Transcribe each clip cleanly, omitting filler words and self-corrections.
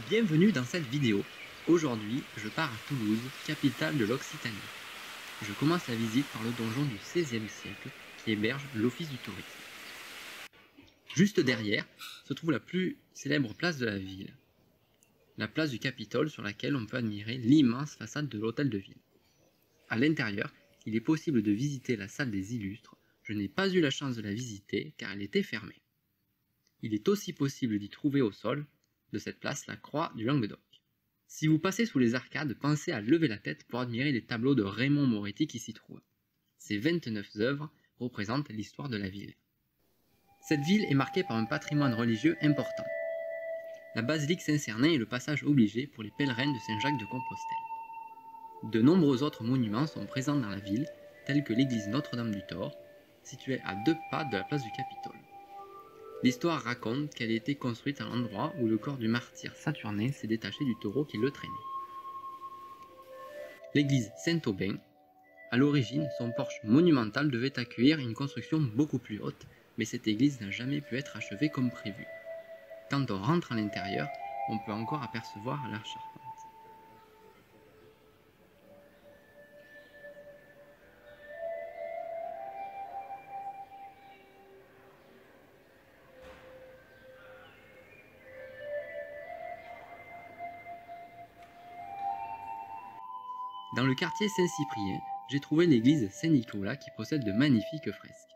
Bienvenue dans cette vidéo. Aujourd'hui, je pars à Toulouse, capitale de l'Occitanie. Je commence la visite par le donjon du XVIe siècle qui héberge l'Office du tourisme. Juste derrière se trouve la plus célèbre place de la ville, la place du Capitole sur laquelle on peut admirer l'immense façade de l'hôtel de ville. À l'intérieur, il est possible de visiter la salle des illustres. Je n'ai pas eu la chance de la visiter car elle était fermée. Il est aussi possible d'y trouver au sol de cette place la croix du Languedoc. Si vous passez sous les arcades, pensez à lever la tête pour admirer les tableaux de Raymond Moretti qui s'y trouvent. Ces 29 œuvres représentent l'histoire de la ville. Cette ville est marquée par un patrimoine religieux important. La basilique Saint-Cernin est le passage obligé pour les pèlerins de Saint-Jacques de Compostelle. De nombreux autres monuments sont présents dans la ville, tels que l'église Notre-Dame-du-Thor, située à 2 pas de la place du Capitole. L'histoire raconte qu'elle a été construite à l'endroit où le corps du martyr Saturnin s'est détaché du taureau qui le traînait. L'église Saint-Aubin, à l'origine, son porche monumental devait accueillir une construction beaucoup plus haute, mais cette église n'a jamais pu être achevée comme prévu. Quand on rentre à l'intérieur, on peut encore apercevoir la charpente. Dans le quartier Saint-Cyprien, j'ai trouvé l'église Saint-Nicolas qui possède de magnifiques fresques.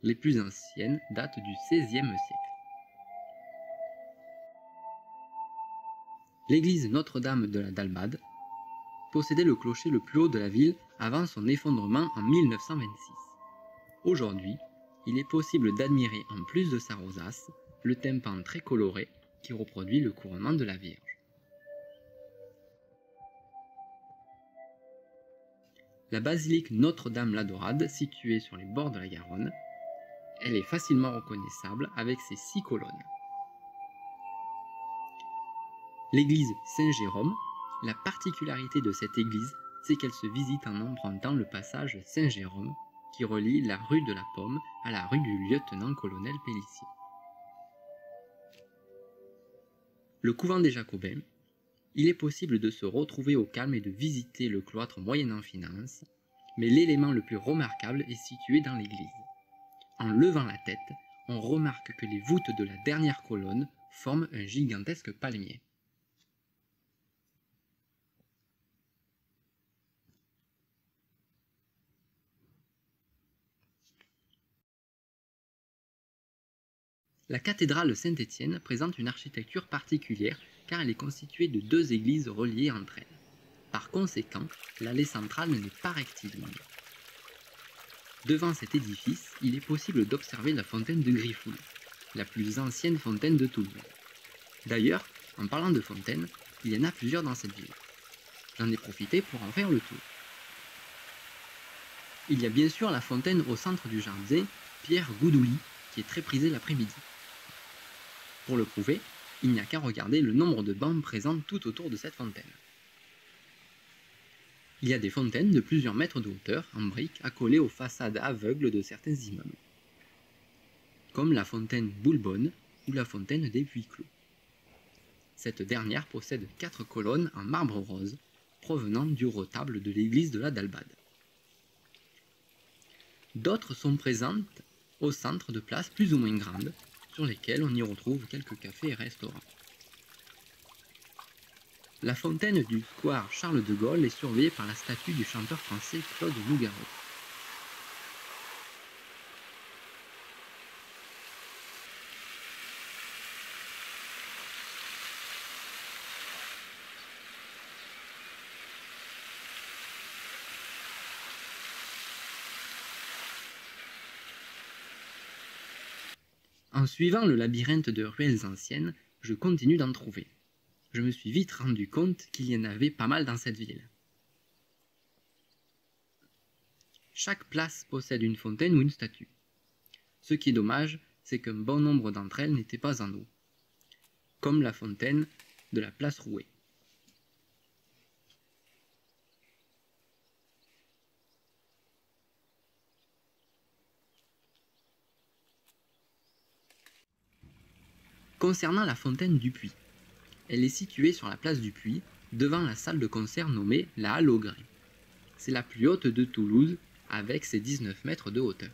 Les plus anciennes datent du XVIe siècle. L'église Notre-Dame de la Dalbade possédait le clocher le plus haut de la ville avant son effondrement en 1926. Aujourd'hui, il est possible d'admirer en plus de sa rosace, le tympan très coloré qui reproduit le couronnement de la Vierge. La basilique Notre-Dame-la-Dorade, située sur les bords de la Garonne, elle est facilement reconnaissable avec ses 6 colonnes. L'église Saint-Jérôme, la particularité de cette église, c'est qu'elle se visite en empruntant le passage Saint-Jérôme qui relie la rue de la Pomme à la rue du lieutenant-colonel Pélissier. Le couvent des Jacobins, il est possible de se retrouver au calme et de visiter le cloître moyennant finance, mais l'élément le plus remarquable est situé dans l'église. En levant la tête, on remarque que les voûtes de la dernière colonne forment un gigantesque palmier. La cathédrale Saint-Étienne présente une architecture particulière car elle est constituée de 2 églises reliées entre elles. Par conséquent, l'allée centrale n'est pas rectiligne. Devant cet édifice, il est possible d'observer la fontaine de Griffoul, la plus ancienne fontaine de Toulouse. D'ailleurs, en parlant de fontaines, il y en a plusieurs dans cette ville. J'en ai profité pour en faire le tour. Il y a bien sûr la fontaine au centre du jardin, Pierre Goudouli, qui est très prisée l'après-midi. Pour le prouver, il n'y a qu'à regarder le nombre de bancs présents tout autour de cette fontaine. Il y a des fontaines de plusieurs mètres de hauteur en briques accolées aux façades aveugles de certains immeubles, comme la fontaine Boulbonne ou la fontaine des Puits-Clos. Cette dernière possède 4 colonnes en marbre rose, provenant du retable de l'église de la Dalbade. D'autres sont présentes au centre de places plus ou moins grandes, sur lesquelles on y retrouve quelques cafés et restaurants. La fontaine du square Charles de Gaulle est surveillée par la statue du chanteur français Claude Nougaro. En suivant le labyrinthe de ruelles anciennes, je continue d'en trouver. Je me suis vite rendu compte qu'il y en avait pas mal dans cette ville. Chaque place possède une fontaine ou une statue. Ce qui est dommage, c'est qu'un bon nombre d'entre elles n'étaient pas en eau, comme la fontaine de la place Rouet. Concernant la fontaine du Puy, Elle est située sur la place du Puy, devant la salle de concert nommée la Halle aux Grains. C'est la plus haute de Toulouse, avec ses 19 mètres de hauteur.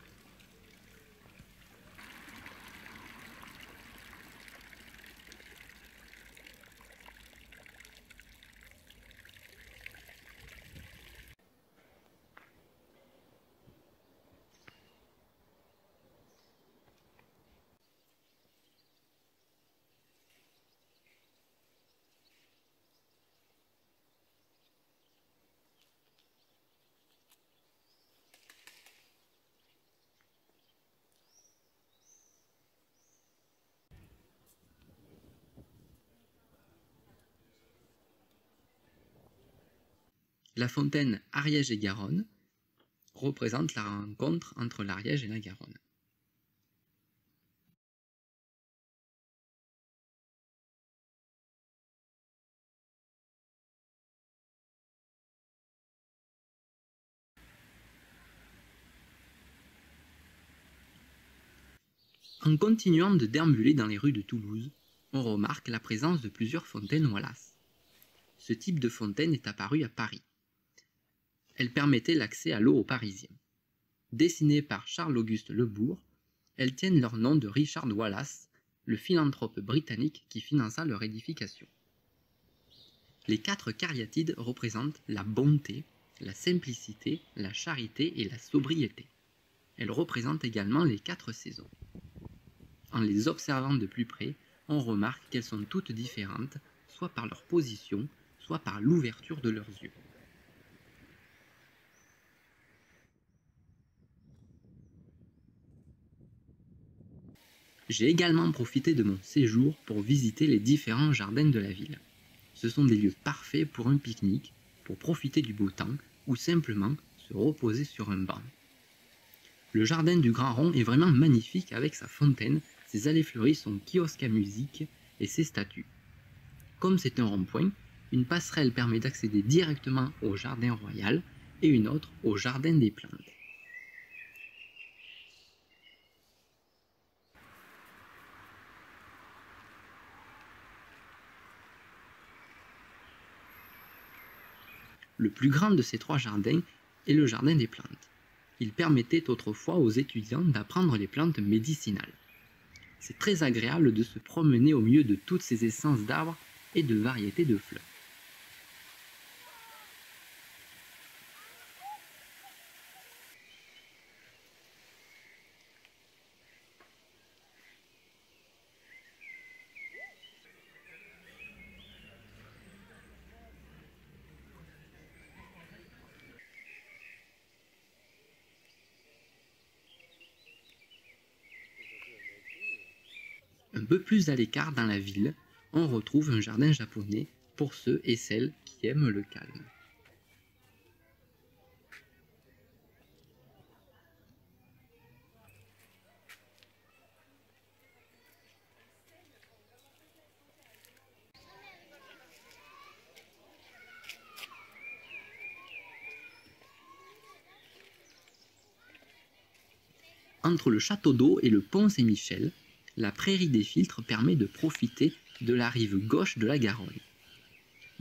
La fontaine Ariège-et-Garonne représente la rencontre entre l'Ariège et la Garonne. En continuant de déambuler dans les rues de Toulouse, on remarque la présence de plusieurs fontaines Wallace. Ce type de fontaine est apparu à Paris. Elle permettait l'accès à l'eau aux Parisiens. Dessinées par Charles-Auguste Lebourg, elles tiennent leur nom de Richard Wallace, le philanthrope britannique qui finança leur édification. Les 4 cariatides représentent la bonté, la simplicité, la charité et la sobriété. Elles représentent également les 4 saisons. En les observant de plus près, on remarque qu'elles sont toutes différentes, soit par leur position, soit par l'ouverture de leurs yeux. J'ai également profité de mon séjour pour visiter les différents jardins de la ville. Ce sont des lieux parfaits pour un pique-nique, pour profiter du beau temps ou simplement se reposer sur un banc. Le jardin du Grand Rond est vraiment magnifique avec sa fontaine, ses allées fleuries, son kiosque à musique et ses statues. Comme c'est un rond-point, une passerelle permet d'accéder directement au jardin royal et une autre au jardin des plantes. Le plus grand de ces 3 jardins est le jardin des plantes. Il permettait autrefois aux étudiants d'apprendre les plantes médicinales. C'est très agréable de se promener au milieu de toutes ces essences d'arbres et de variétés de fleurs. Un peu plus à l'écart dans la ville, on retrouve un jardin japonais pour ceux et celles qui aiment le calme. Entre le château d'eau et le pont Saint-Michel, la prairie des Filtres permet de profiter de la rive gauche de la Garonne.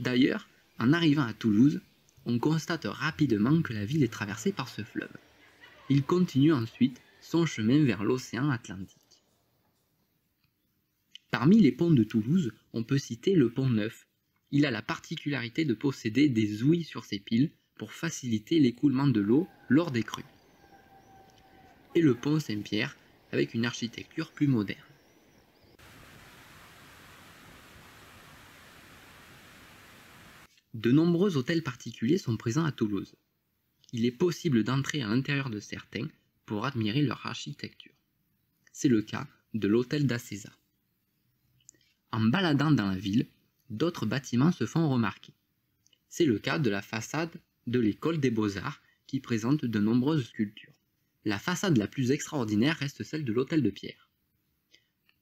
D'ailleurs, en arrivant à Toulouse, on constate rapidement que la ville est traversée par ce fleuve. Il continue ensuite son chemin vers l'océan Atlantique. Parmi les ponts de Toulouse, on peut citer le pont Neuf. Il a la particularité de posséder des ouïes sur ses piles pour faciliter l'écoulement de l'eau lors des crues. Et le pont Saint-Pierre, avec une architecture plus moderne. De nombreux hôtels particuliers sont présents à Toulouse. Il est possible d'entrer à l'intérieur de certains pour admirer leur architecture. C'est le cas de l'hôtel d'Acésa. En baladant dans la ville, d'autres bâtiments se font remarquer. C'est le cas de la façade de l'école des Beaux-Arts qui présente de nombreuses sculptures. La façade la plus extraordinaire reste celle de l'hôtel de Pierre.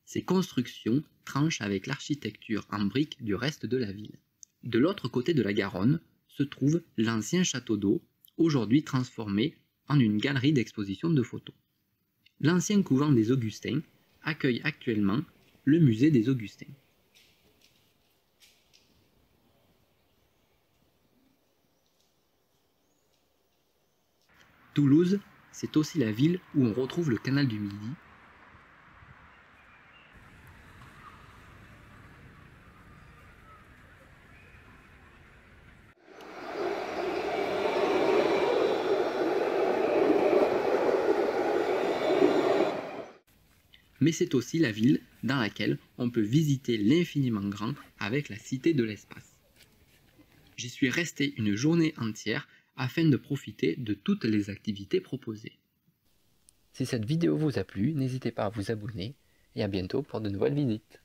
Ces constructions tranchent avec l'architecture en briques du reste de la ville. De l'autre côté de la Garonne se trouve l'ancien château d'eau, aujourd'hui transformé en une galerie d'exposition de photos. L'ancien couvent des Augustins accueille actuellement le musée des Augustins. Toulouse, c'est aussi la ville où on retrouve le canal du Midi, mais c'est aussi la ville dans laquelle on peut visiter l'infiniment grand avec la Cité de l'Espace. J'y suis resté une journée entière afin de profiter de toutes les activités proposées. Si cette vidéo vous a plu, n'hésitez pas à vous abonner et à bientôt pour de nouvelles visites.